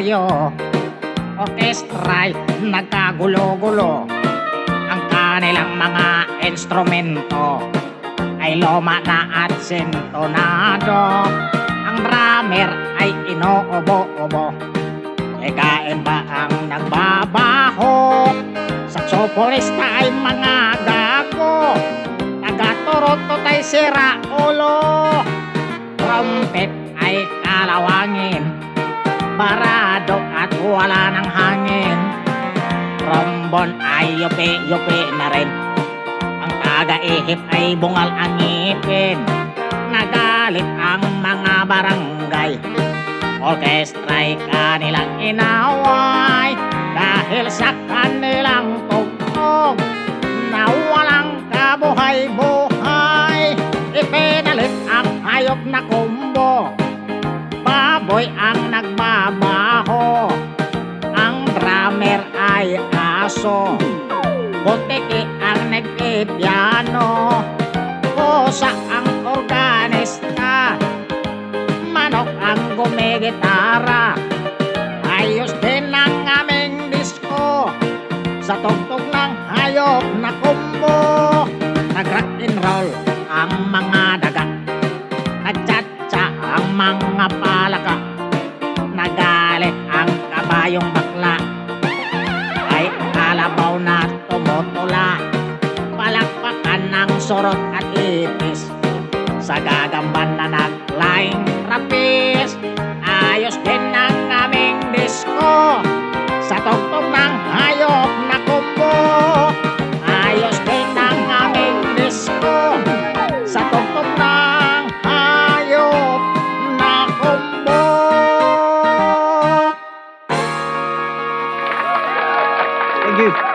tayo. Orkestra'y nagkagulo-gulo. Ang kanilang mga instrumento ay luma na at sintonado. Ang drummer ay inuubo-ubo. Kain ba ang nagbabaho? Saksoponista ay mga gago. Taga-Toronto ay sira ulo. Trumpet ay kalawangin, barado at wala ng hangin. Trombone ay yupi-yupi na rin. Ang taga-ihip ay bungal ang ngipin. Nagalit ang mga barangay. Orkestra'y kanilang inaway dahil sa kanilang tugtog na walang kabuhay-buhay. Ipinalit ang hayop na kumbo, baboy ang nagbabaho. Ang drummer ay aso, butiki ang nagpipiano. Pusa ang organista, manok ang gumigitara. Ayos din ang aming disco sa tugtog ng hayop na kumbo. Nag-rock and roll ang mga daga, nagtsatsa ang mga palaka. Nagalit ang kabayong bakla, ay kalabaw na tumutula. Palakpakan ng surot at ipis sa gagamban na naglaing trapis. Ayos din ang aming disco sa tugtog ng hayop na kumbo. Ayos din ang aming disco sa tugtog ng hayop na kumbo. Thank you.